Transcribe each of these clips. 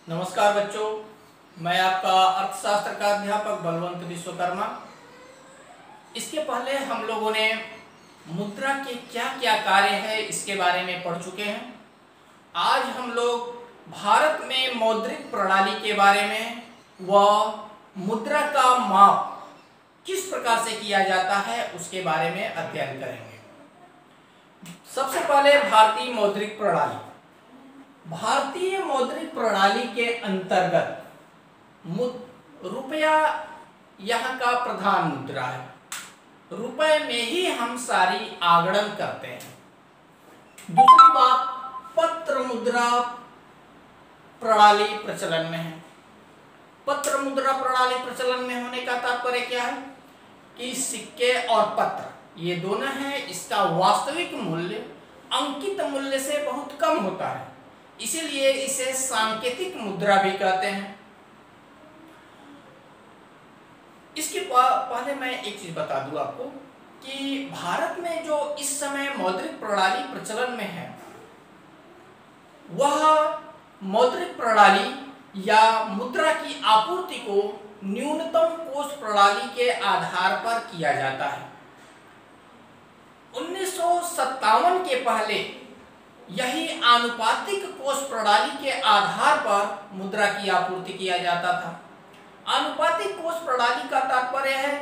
नमस्कार बच्चों, मैं आपका अर्थशास्त्र का अध्यापक बलवंत विश्वकर्मा। इसके पहले हम लोगों ने मुद्रा के क्या क्या कार्य है इसके बारे में पढ़ चुके हैं। आज हम लोग भारत में मौद्रिक प्रणाली के बारे में व मुद्रा का माप किस प्रकार से किया जाता है उसके बारे में अध्ययन करेंगे। सबसे पहले भारतीय मौद्रिक प्रणाली। भारतीय मौद्रिक प्रणाली के अंतर्गत रुपया यहाँ का प्रधान मुद्रा है। रुपए में ही हम सारी आगणन करते हैं। दूसरी बात, पत्र मुद्रा प्रणाली प्रचलन में है। पत्र मुद्रा प्रणाली प्रचलन में होने का तात्पर्य क्या है कि सिक्के और पत्र ये दोनों हैं, इसका वास्तविक मूल्य अंकित मूल्य से बहुत कम होता है, इसीलिए इसे सांकेतिक मुद्रा भी कहते हैं। इसके पहले मैं एक चीज बता दूं आपको कि भारत में जो इस समय मौद्रिक प्रणाली प्रचलन में है, वह मौद्रिक प्रणाली या मुद्रा की आपूर्ति को न्यूनतम कोष प्रणाली के आधार पर किया जाता है। 1957 के पहले यही आनुपातिक कोष प्रणाली के आधार पर मुद्रा की आपूर्ति किया जाता था। आनुपातिक कोष प्रणाली का तात्पर्य है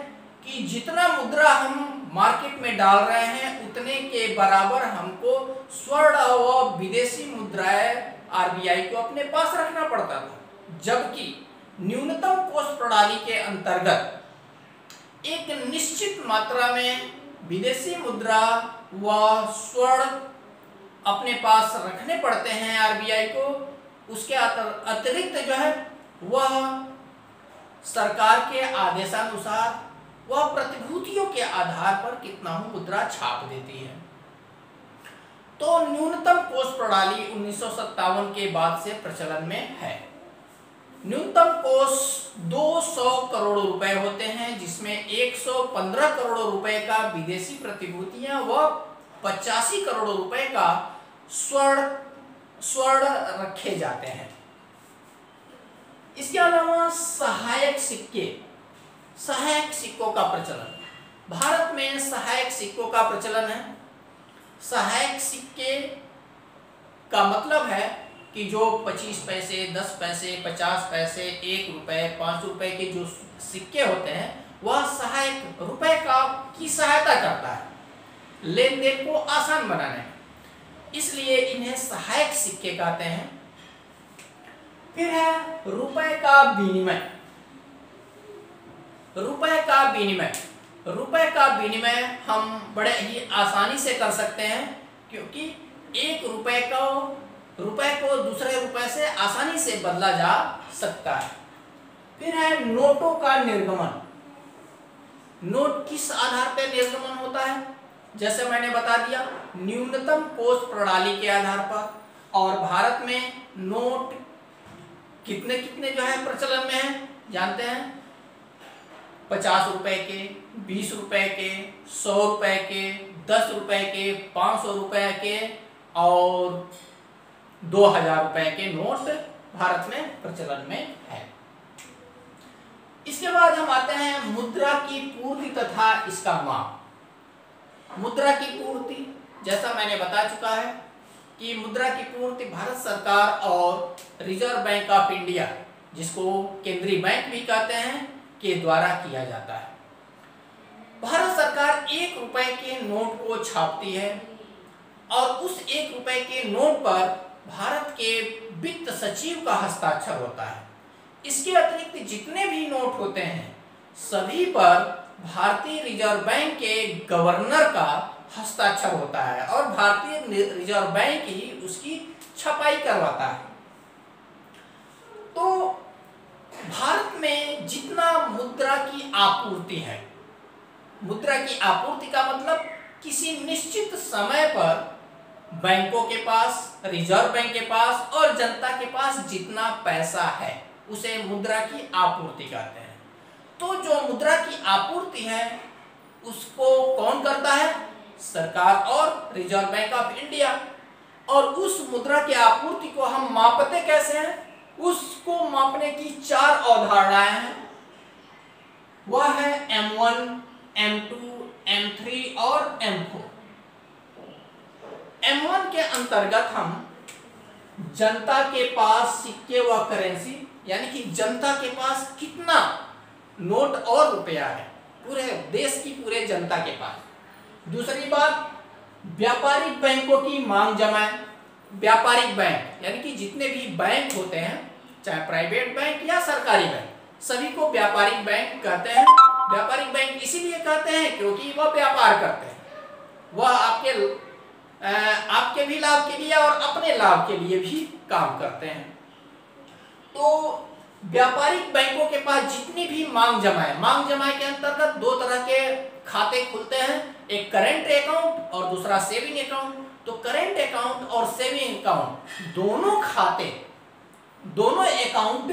कि जितना मुद्रा हम मार्केट में डाल रहे हैं उतने के बराबर हमको स्वर्ण व विदेशी मुद्राएं आरबीआई को अपने पास रखना पड़ता था, जबकि न्यूनतम कोष प्रणाली के अंतर्गत एक निश्चित मात्रा में विदेशी मुद्रा व स्वर्ण अपने पास रखने पड़ते हैं आरबीआई को। उसके अतिरिक्त जो है वह सरकार के आदेशानुसार वह प्रतिभूतियों के आधार पर कितना हो मुद्रा छाप देती है। तो न्यूनतम कोष प्रणाली 1957 के बाद से प्रचलन में है। न्यूनतम कोष 200 करोड़ रुपए होते हैं, जिसमें 115 करोड़ रुपए का विदेशी प्रतिभूतियां व 85 करोड़ रुपए का स्वर्ण रखे जाते हैं। इसके अलावा सहायक सिक्कों का प्रचलन। भारत में सहायक सिक्कों का प्रचलन है। सहायक सिक्के का मतलब है कि जो 25 पैसे, 10 पैसे, 50 पैसे, 1 रुपए, 5 रुपए के जो सिक्के होते हैं वह सहायक रुपए की सहायता करता है लेन देन को आसान बनाने में, इसलिए इन्हें सहायक सिक्के कहते हैं। फिर है रुपए का विनिमय। रुपए का विनिमय हम बड़े ही आसानी से कर सकते हैं, क्योंकि एक रुपए को दूसरे रुपए से आसानी से बदला जा सकता है। फिर है नोटों का निर्गमन। नोट किस आधार पर निर्गमन होता है? जैसे मैंने बता दिया, न्यूनतम कोष प्रणाली के आधार पर। और भारत में नोट कितने कितने जो है प्रचलन में है जानते हैं? 50 रुपए के, 20 रुपए के, 100 रुपए के, 10 रुपए के, 500 रुपए के और 2000 रुपए के नोट भारत में प्रचलन में है। इसके बाद हम आते हैं मुद्रा की पूर्ति तथा इसका माप। मुद्रा की पूर्ति, जैसा मैंने बता चुका है कि मुद्रा की पूर्ति भारत सरकार और रिजर्व बैंक ऑफ इंडिया, जिसको केंद्रीय बैंक भी कहते हैं, के द्वारा किया जाता है। भारत सरकार 1 रुपए के नोट को छापती है और उस 1 रुपए के नोट पर भारत के वित्त सचिव का हस्ताक्षर होता है। इसके अतिरिक्त जितने भी नोट होते हैं सभी पर भारतीय रिजर्व बैंक के गवर्नर का हस्ताक्षर होता है और भारतीय रिजर्व बैंक ही उसकी छपाई करवाता है। तो भारत में जितना मुद्रा की आपूर्ति है, मुद्रा की आपूर्ति का मतलब किसी निश्चित समय पर बैंकों के पास, रिजर्व बैंक के पास और जनता के पास जितना पैसा है उसे मुद्रा की आपूर्ति कहते हैं। तो जो मुद्रा की आपूर्ति है उसको कौन करता है? सरकार और रिजर्व बैंक ऑफ इंडिया। और उस मुद्रा की आपूर्ति को हम मापते कैसे हैं? उसको मापने की 4 अवधारणाएं हैं। वह है M1, M2, M3 और M4। M1 के अंतर्गत हम जनता के पास सिक्के व करेंसी, यानी कि जनता के पास कितना नोट और रुपया है, पूरे देश की पूरे जनता के पास। दूसरी बात, व्यापारिक बैंकों की मांग जमाएं। व्यापारिक बैंक यानी कि जितने भी बैंक होते हैं, चाहे प्राइवेट बैंक या सरकारी बैंक, सभी को व्यापारिक बैंक कहते हैं। व्यापारिक बैंक इसीलिए कहते हैं क्योंकि वह व्यापार करते हैं, वह आपके भी लाभ के लिए और अपने लाभ के लिए भी काम करते हैं। तो व्यापारिक बैंकों के पास जितनी भी मांग जमाए के अंतर्गत 2 तरह के खाते खुलते हैं, एक करेंट अकाउंट और दूसरा सेविंग अकाउंट। तो करेंट अकाउंट और सेविंग अकाउंट दोनों खाते, दोनों अकाउंट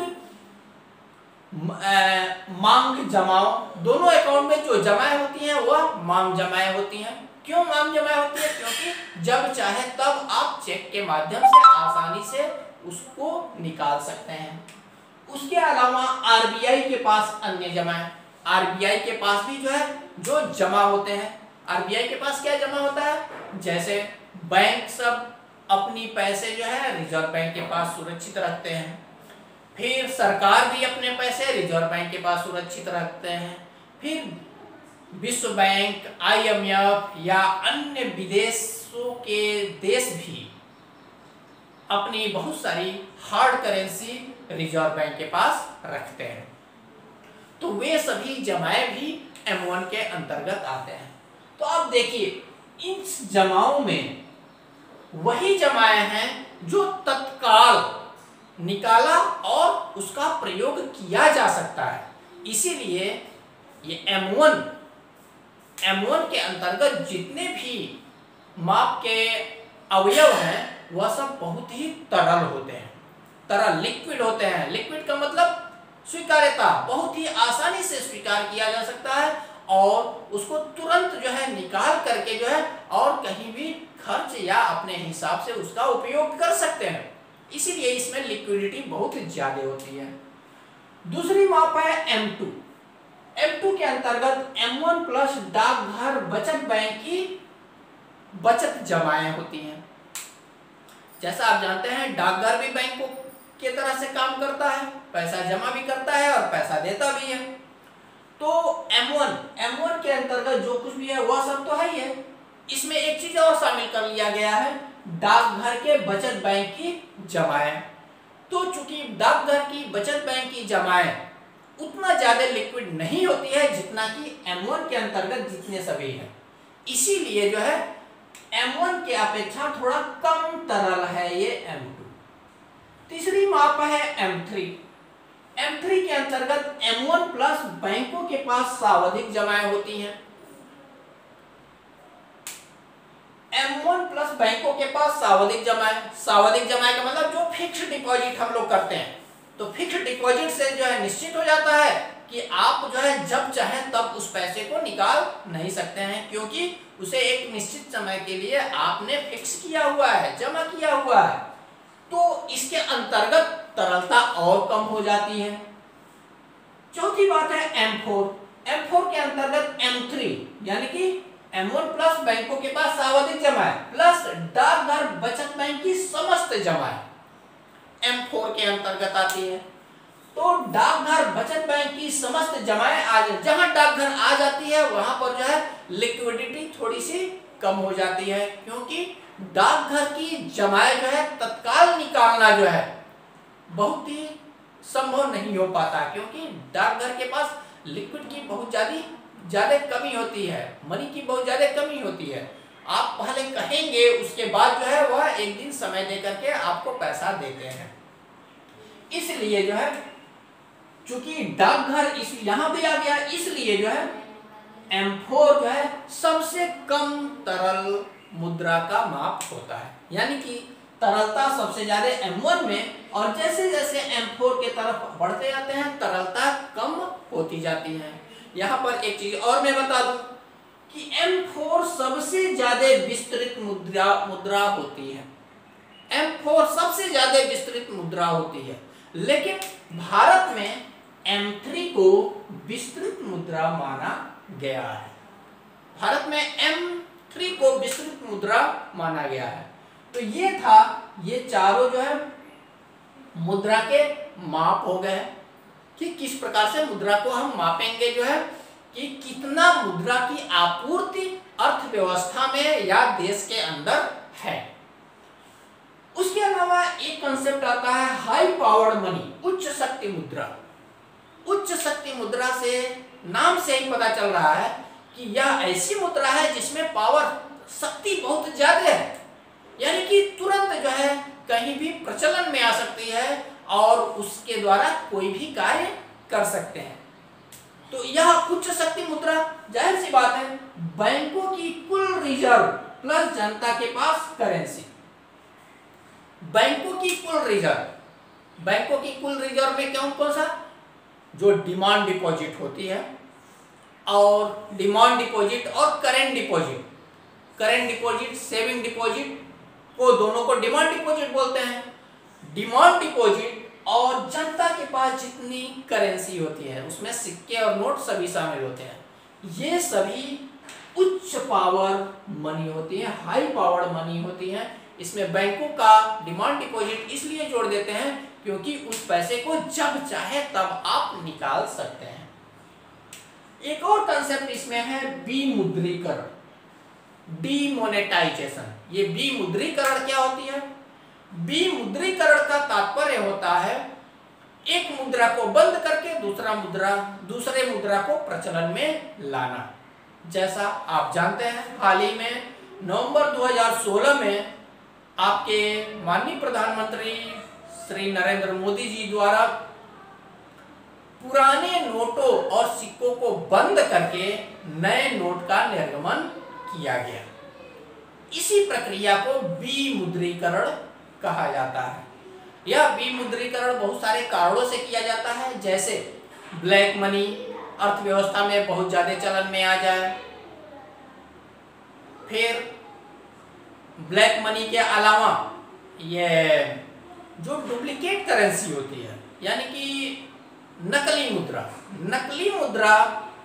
मांग जमाओ, दोनों अकाउंट में जो जमाएं होती हैं वह मांग जमाएं होती हैं। क्यों मांग जमाएं होती है? क्योंकि जब चाहे तब आप चेक के माध्यम से आसानी से उसको निकाल सकते हैं। उसके अलावा आरबीआई के पास अन्य जमाएं, आरबीआई के पास भी जो जमा होते हैं। आरबीआई के पास क्या जमा होता है? जैसे बैंक सब अपनी पैसे रिजर्व बैंक के पास सुरक्षित रखते हैं, फिर सरकार भी अपने पैसे रिजर्व बैंक के पास सुरक्षित रखते हैं, फिर विश्व बैंक, IMF या अन्य विदेशों के देश भी अपनी बहुत सारी हार्ड करेंसी रिजर्व बैंक के पास रखते हैं। तो वे सभी जमाएं भी M1 के अंतर्गत आते हैं। तो अब देखिए, इन जमाओं में वही जमाएं हैं जो तत्काल निकाला और उसका प्रयोग किया जा सकता है। इसीलिए ये M1 के अंतर्गत जितने भी माप के अवयव हैं वह सब बहुत ही तरल होते हैं, तरल लिक्विड होते हैं। लिक्विड का मतलब स्वीकार्यता, बहुत ही आसानी से स्वीकार किया जा सकता है और उसको तुरंत निकाल करके और कहीं भी खर्च या अपने हिसाब से उसका उपयोग कर सकते हैं। इसीलिए इसमें लिक्विडिटी बहुत ज्यादा होती है। दूसरी माप है M2। M2 के अंतर्गत M1 प्लस डाकघर बचत बैंक की बचत जमाएं होती हैं। जैसा आप जानते हैं, डाकघर भी बैंकों के तरह से काम करता है, पैसा जमा भी करता है और पैसा देता भी है। तो M1 के अंतर्गत जो कुछ भी है वह सब तो है ही है। इसमें एक चीज और शामिल कर लिया गया है, डाकघर के बचत बैंक की जमाएं। तो चूंकि डाकघर की बचत बैंक की जमाएं उतना ज्यादा लिक्विड नहीं होती है जितना कि M1 के अंतर्गत जितने सभी हैं, इसीलिए M1 के अपेक्षा थोड़ा कम तरल है ये M2। तीसरी माप है M3। M3 के अंतर्गत M1 प्लस बैंकों के पास सावधिक जमाएं होती हैं। M1 प्लस बैंकों के पास सावधिक जमाएं का मतलब जो फिक्स्ड डिपॉजिट हम लोग करते हैं। तो फिक्स्ड डिपॉजिट से निश्चित हो जाता है कि आप जब चाहे तब उस पैसे को निकाल नहीं सकते हैं, क्योंकि उसे एक निश्चित समय के लिए आपने फिक्स किया हुआ है, जमा किया हुआ है। तो इसके अंतर्गत तरलता और कम हो जाती है। चौथी बात है M4 के अंतर्गत M3 यानी कि M1 प्लस बैंकों के पास सावधिक जमाएं प्लस डाकघर बचत बैंक की समस्त जमाएं M4 के अंतर्गत आती है। तो डाकघर बचत बैंक की समस्त जमाएं जहां डाकघर आ जाती है वहां पर लिक्विडिटी थोड़ी सी कम हो जाती है, क्योंकि डाकघर की जमाएं तत्काल निकालना बहुत ही संभव नहीं हो पाता, क्योंकि डाकघर के पास लिक्विड की बहुत ज्यादा कमी होती है, मनी की बहुत ज्यादा कमी होती है। आप पहले कहेंगे, उसके बाद वह एक दिन समय दे करके आपको पैसा देते हैं। इसलिए चूंकि डाकघर यहाँ पे आ गया, इसलिए M4 सबसे कम तरल मुद्रा का माप होता है, यानी कि तरलता सबसे ज्यादा M1 में, और जैसे जैसे M4 के तरफ बढ़ते जाते हैं तरलता कम होती जाती है। यहाँ पर एक चीज और मैं बता दूं कि M4 सबसे ज्यादा विस्तृत मुद्रा होती है। M4 सबसे ज्यादा विस्तृत मुद्रा होती है। लेकिन भारत में M3 को विस्तृत मुद्रा माना गया है। भारत में M3 को विस्तृत मुद्रा माना गया है। तो ये चारों जो है मुद्रा के माप हो गए कि किस प्रकार से मुद्रा को हम मापेंगे, जो है कि कितना मुद्रा की आपूर्ति अर्थव्यवस्था में या देश के अंदर है। उसके अलावा एक कंसेप्ट आता है हाई पावर्ड मनी, उच्च शक्ति मुद्रा। उच्च शक्ति मुद्रा से नाम से ही पता चल रहा है कि यह ऐसी मुद्रा है जिसमें पावर, शक्ति बहुत ज्यादा है, यानी कि तुरंत जो है कहीं भी प्रचलन में आ सकती है और उसके द्वारा कोई भी कार्य कर सकते हैं। तो यह उच्च शक्ति मुद्रा, जाहिर सी बात है, बैंकों की कुल रिजर्व प्लस जनता के पास करेंसी। बैंकों की कुल रिजर्व में कौन सा, जो डिमांड डिपॉजिट होती है, और डिमांड डिपॉजिट और करेंट डिपॉजिट सेविंग डिपॉजिट को दोनों को डिमांड डिपॉजिट बोलते हैं। डिमांड डिपॉजिट और जनता के पास जितनी करेंसी होती है उसमें सिक्के और नोट सभी शामिल होते हैं, ये सभी उच्च पावर मनी होती है, हाई पावर्ड मनी होती है। इसमें बैंकों का डिमांड डिपॉजिट इसलिए जोड़ देते हैं क्योंकि उस पैसे को जब चाहे तब आप निकाल सकते हैं। एक और कंसेप्ट इसमें है विमुद्रीकरण, डीमोनेटाइजेशन। ये विमुद्रीकरण क्या होती है? विमुद्रीकरण का तात्पर्य होता है एक मुद्रा को बंद करके दूसरे मुद्रा को प्रचलन में लाना। जैसा आप जानते हैं, हाल ही में नवंबर 2016 में आपके माननीय प्रधानमंत्री श्री नरेंद्र मोदी जी द्वारा पुराने नोटों और सिक्कों को बंद करके नए नोट का निर्गमन किया गया। इसी प्रक्रिया को विमुद्रीकरण कहा जाता है। यह विमुद्रीकरण बहुत सारे कारणों से किया जाता है, जैसे ब्लैक मनी अर्थव्यवस्था में बहुत ज्यादा चलन में आ जाए, फिर ब्लैक मनी के अलावा ये जो डुप्लीकेट करेंसी होती है, यानी कि नकली मुद्रा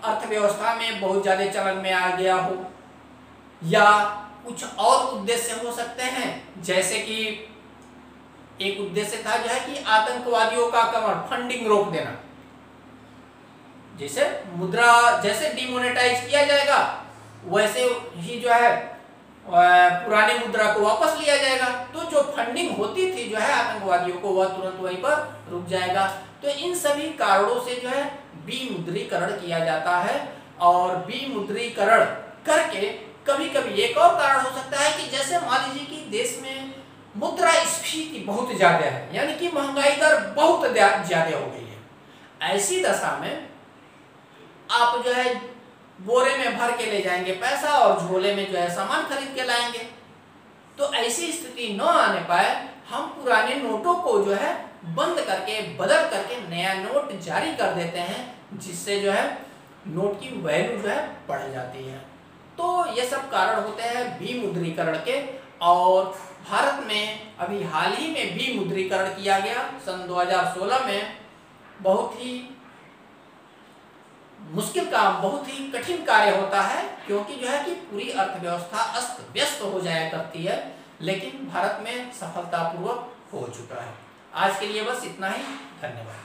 अर्थव्यवस्था में बहुत ज्यादा चलन में आ गया हो, या कुछ और उद्देश्य हो सकते हैं, जैसे कि एक उद्देश्य था जो है कि आतंकवादियों का कमर फंडिंग रोक देना। जैसे मुद्रा जैसे डिमोनेटाइज किया जाएगा वैसे ही जो है पुरानी मुद्रा को वापस लिया जाएगा, तो जो फंडिंग होती थी जो है आतंकवादियों को, वह तुरंत वहीं पर रुक जाएगा। तो इन सभी कारणों से जो है विमुद्रीकरण किया जाता है। और विमुद्रीकरण करके कभी कभी एक और कारण हो सकता है कि जैसे मान लीजिए कि देश में मुद्रास्फीति बहुत ज्यादा है, यानी कि महंगाई दर बहुत ज्यादा हो गई है। ऐसी दशा में आप जो है बोरे में भर के ले जाएंगे पैसा और झोले में जो है सामान खरीद के लाएंगे। तो ऐसी स्थिति न आने पाए, हम पुराने नोटों को जो है बंद करके बदल करके नया नोट जारी कर देते हैं, जिससे जो है नोट की वैल्यू जो है बढ़ जाती है। तो ये सब कारण होते हैं विमुद्रीकरण के। और भारत में अभी हाल ही में विमुद्रीकरण किया गया सन 2016 में। बहुत ही मुश्किल काम, बहुत ही कठिन कार्य होता है, क्योंकि जो है कि पूरी अर्थव्यवस्था अस्त व्यस्त हो जाया करती है, लेकिन भारत में सफलतापूर्वक हो चुका है। आज के लिए बस इतना ही। धन्यवाद।